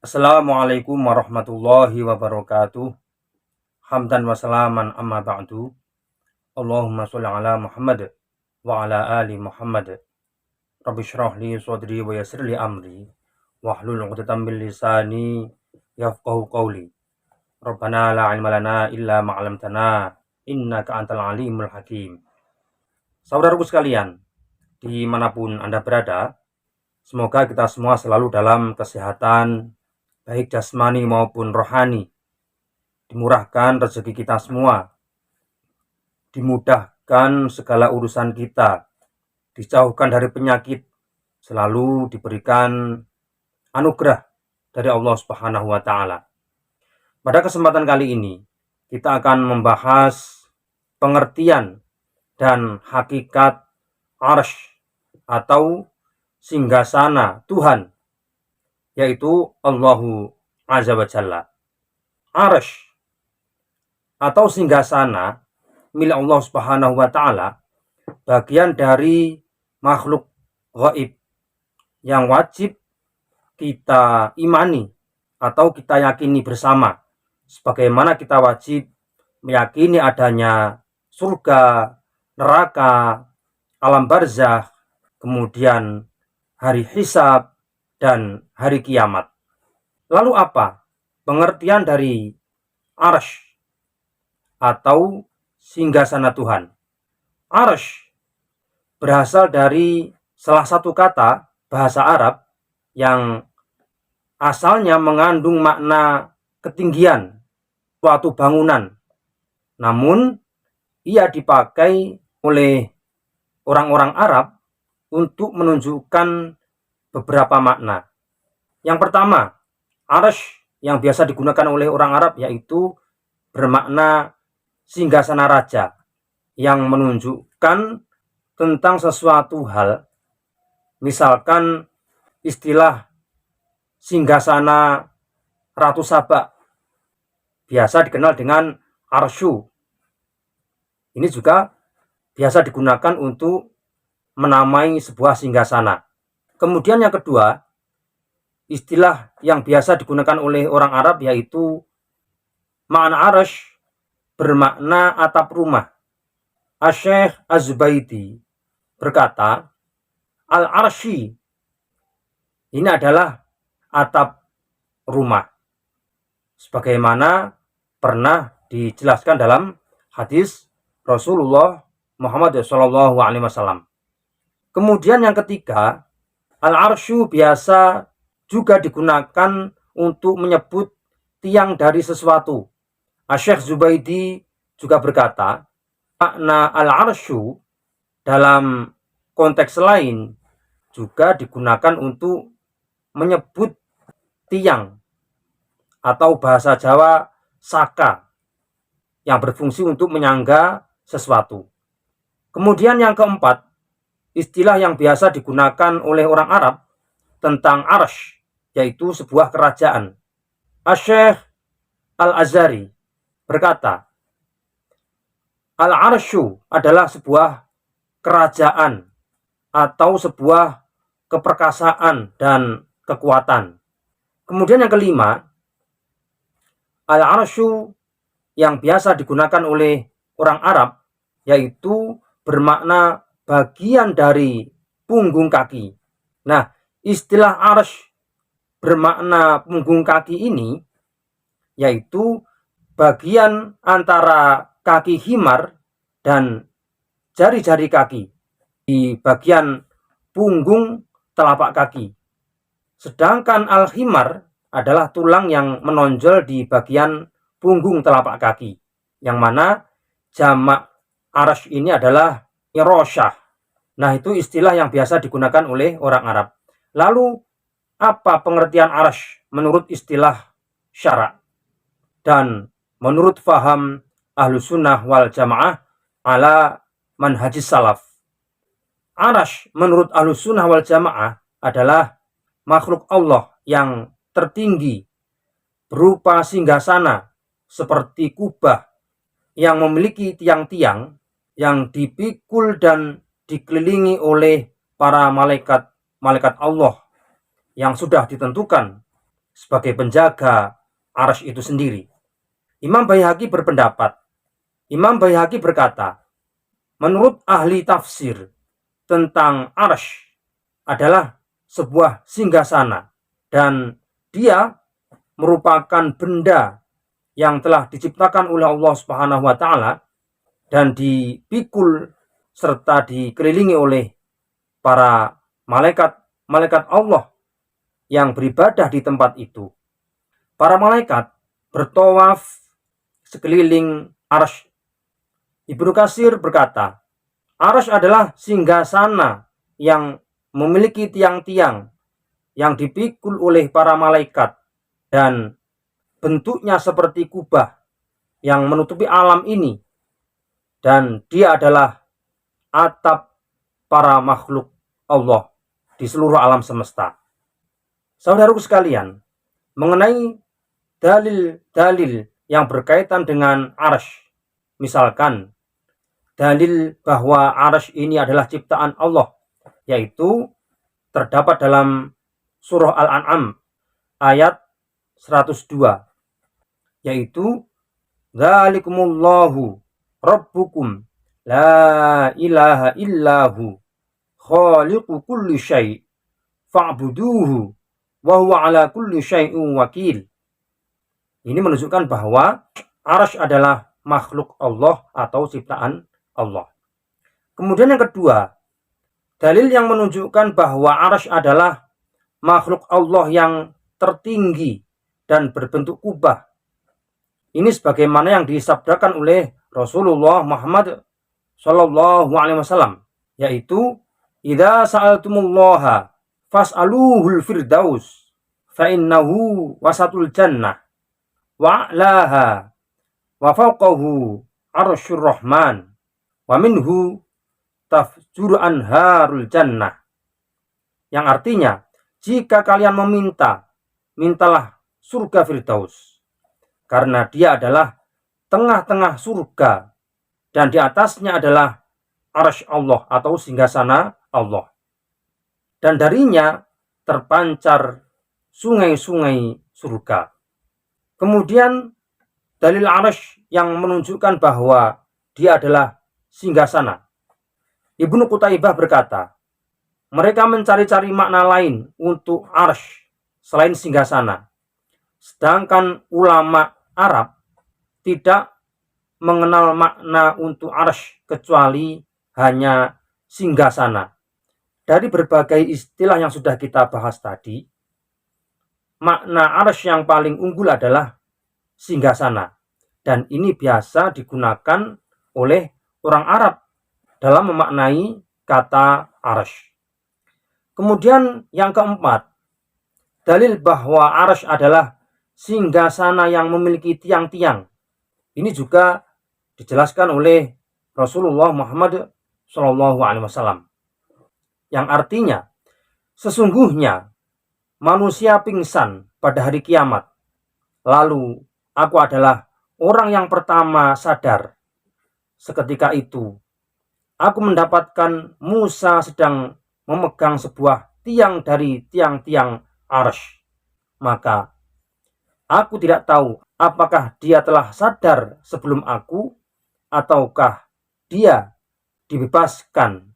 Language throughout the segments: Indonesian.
Assalamualaikum warahmatullahi wabarakatuh. Hamdan wa salaman amma ba'du. Allahumma sholli ala Muhammad wa ala ali Muhammad. Rabbi shrah li sadri wa yassir li amri wahlul 'uqdatam min lisani yafqahu qawli. Rabbana la ilma lana illa ma 'allamtana innaka antal alimul hakim. Saudaraku sekalian, dimanapun Anda berada, semoga kita semua selalu dalam kesehatan baik jasmani maupun rohani, dimurahkan rezeki kita semua, dimudahkan segala urusan kita, dijauhkan dari penyakit, selalu diberikan anugerah dari Allah Subhanahu wa Ta'ala. Pada kesempatan kali ini, kita akan membahas pengertian dan hakikat arsy atau singgasana Tuhan, yaitu Allahu Azza wa Jalla. Arsy atau singgasana milik Allah Subhanahu wa Ta'ala bagian dari makhluk gaib yang wajib kita imani atau kita yakini bersama, sebagaimana kita wajib meyakini adanya surga, neraka, alam barzakh, kemudian hari hisab dan hari kiamat. Lalu apa pengertian dari arsy atau singgasana Tuhan? Arsy berasal dari salah satu kata bahasa Arab yang asalnya mengandung makna ketinggian suatu bangunan, namun ia dipakai oleh orang-orang Arab untuk menunjukkan beberapa makna. Yang pertama, arsy yang biasa digunakan oleh orang Arab yaitu bermakna singgasana raja, yang menunjukkan tentang sesuatu hal. Misalkan istilah singgasana Ratu Saba biasa dikenal dengan arsyu. Ini juga biasa digunakan untuk menamai sebuah singgasana. Kemudian yang kedua, istilah yang biasa digunakan oleh orang Arab yaitu makna arsy bermakna atap rumah. Asy-Syaikh Az-Zubaidi berkata, al-arsy ini adalah atap rumah, sebagaimana pernah dijelaskan dalam hadis Rasulullah Muhammad SAW. Kemudian yang ketiga, al-arsyu biasa juga digunakan untuk menyebut tiang dari sesuatu. Asy-Syaikh Zubaidi juga berkata, makna al-arsyu dalam konteks lain juga digunakan untuk menyebut tiang atau bahasa Jawa saka yang berfungsi untuk menyangga sesuatu. Kemudian yang keempat, istilah yang biasa digunakan oleh orang Arab tentang arsy yaitu sebuah kerajaan. Asy-Syaikh Al-Azhari berkata, al-arsyu adalah sebuah kerajaan atau sebuah keperkasaan dan kekuatan. Kemudian yang kelima, al-arsyu yang biasa digunakan oleh orang Arab yaitu bermakna bagian dari punggung kaki. Nah, istilah arsy bermakna punggung kaki ini yaitu bagian antara kaki himar dan jari-jari kaki di bagian punggung telapak kaki. Sedangkan al-himar adalah tulang yang menonjol di bagian punggung telapak kaki, yang mana jamak arsy ini adalah irosyah. Nah, itu istilah yang biasa digunakan oleh orang Arab. Lalu, apa pengertian arsy menurut istilah syara' dan menurut faham Ahlus Sunnah wal Jamaah ala manhajis salaf? Arsy menurut Ahlus Sunnah wal Jamaah adalah makhluk Allah yang tertinggi berupa singgasana seperti kubah yang memiliki tiang-tiang yang dipikul dan dikelilingi oleh para malaikat Allah yang sudah ditentukan sebagai penjaga arsy itu sendiri. Imam Baihaqi berkata, menurut ahli tafsir tentang arsy adalah sebuah singgasana dan dia merupakan benda yang telah diciptakan oleh Allah Subhanahu wa taala dan dipikul serta dikelilingi oleh para malaikat Allah yang beribadah di tempat itu. Para malaikat bertawaf sekeliling arsy. Ibnu Katsir berkata, arsy adalah singgasana yang memiliki tiang-tiang yang dipikul oleh para malaikat dan bentuknya seperti kubah yang menutupi alam ini, dan dia adalah atap para makhluk Allah di seluruh alam semesta. Saudaraku sekalian, mengenai dalil-dalil yang berkaitan dengan arsy, misalkan dalil bahwa arsy ini adalah ciptaan Allah, yaitu terdapat dalam surah Al-An'am ayat 102, yaitu dzalikumullahu rabbukum la ilaha illahu khaliqu kulli syai' fa'buduhu wa huwa ala kulli syai'in wakil. Ini menunjukkan bahwa arsy adalah makhluk Allah atau ciptaan Allah. Kemudian yang kedua, dalil yang menunjukkan bahwa arsy adalah makhluk Allah yang tertinggi dan berbentuk kubah. Ini sebagaimana yang disabdakan oleh Rasulullah Muhammad Shallallahu Alaihi Wasallam, yaitu idza sa'altumullaha fas'aluhul firdaus fa innahu wasatul jannah wa a'laha wa fawqahu arsyur rahman wa minhu tafjuru anharul jannah. Yang artinya, jika kalian meminta, mintalah surga firdaus, karena dia adalah tengah-tengah surga dan di atasnya adalah arsy Allah atau singgasana Allah, dan darinya terpancar sungai-sungai surga. Kemudian dalil arsy yang menunjukkan bahwa dia adalah singgasana. Ibnu Qutaibah berkata, mereka mencari-cari makna lain untuk arsy selain singgasana. Sedangkan ulama Arab tidak mengenal makna untuk arsy kecuali hanya singgasana. Dari berbagai istilah yang sudah kita bahas tadi, makna arsy yang paling unggul adalah singgasana, dan ini biasa digunakan oleh orang Arab dalam memaknai kata arsy. Kemudian yang keempat, dalil bahwa arsy adalah singgasana yang memiliki tiang-tiang. Ini juga dijelaskan oleh Rasulullah Muhammad SAW, yang artinya sesungguhnya manusia pingsan pada hari kiamat, lalu aku adalah orang yang pertama sadar. Seketika itu aku mendapatkan Musa sedang memegang sebuah tiang dari tiang-tiang arsy. Maka aku tidak tahu apakah dia telah sadar sebelum aku, ataukah dia dibebaskan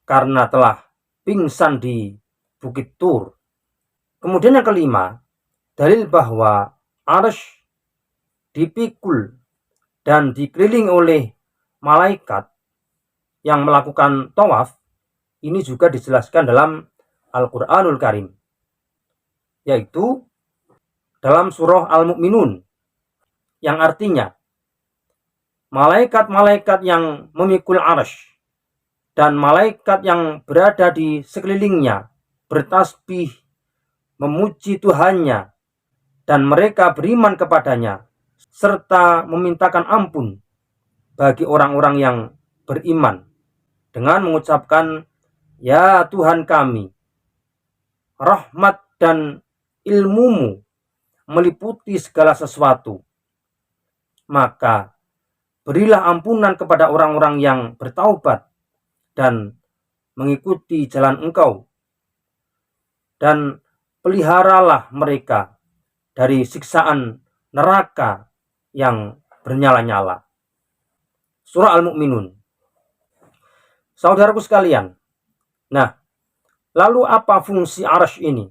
karena telah pingsan di Bukit Tur. Kemudian yang kelima, dalil bahwa arsy dipikul dan dikelilingi oleh malaikat yang melakukan tawaf. Ini juga dijelaskan dalam Al-Quranul Karim, yaitu dalam surah Al-Mu'minun, yang artinya malaikat-malaikat yang memikul arsy dan malaikat yang berada di sekelilingnya bertasbih memuji Tuhannya, dan mereka beriman kepadanya serta memintakan ampun bagi orang-orang yang beriman dengan mengucapkan, ya Tuhan kami, rahmat dan ilmumu meliputi segala sesuatu, maka berilah ampunan kepada orang-orang yang bertaubat dan mengikuti jalan Engkau, dan peliharalah mereka dari siksaan neraka yang bernyala-nyala. Surah Al-Mu'minun. Saudaraku sekalian, nah, lalu apa fungsi arsy ini?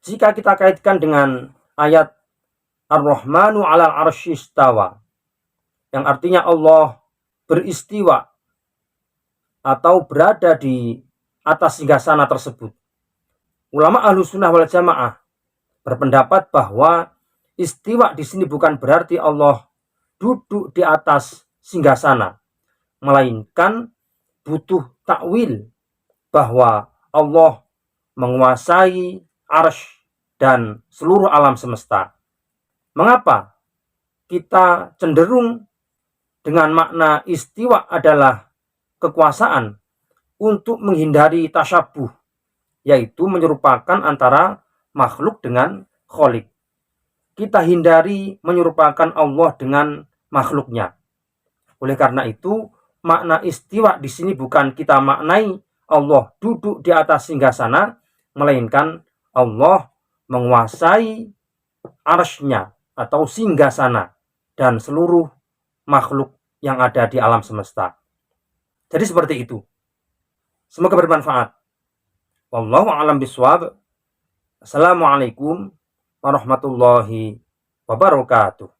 Jika kita kaitkan dengan ayat Ar-Rahmanu 'alal 'arsy istawa, yang artinya Allah beristiwa atau berada di atas singgasana tersebut. Ulama Ahlussunnah wal Jamaah berpendapat bahwa istiwa di sini bukan berarti Allah duduk di atas singgasana, melainkan butuh takwil bahwa Allah menguasai arsy dan seluruh alam semesta. Mengapa kita cenderung dengan makna istiwa adalah kekuasaan untuk menghindari tasyabuh, yaitu menyerupakan antara makhluk dengan kholik. Kita hindari menyerupakan Allah dengan makhluknya. Oleh karena itu, makna istiwa di sini bukan kita maknai Allah duduk di atas singgasana, melainkan Allah menguasai arsy-Nya atau singgasana dan seluruh makhluk yang ada di alam semesta. Jadi seperti itu. Semoga bermanfaat. Wallahu a'lam bishawab. Assalamualaikum warahmatullahi wabarakatuh.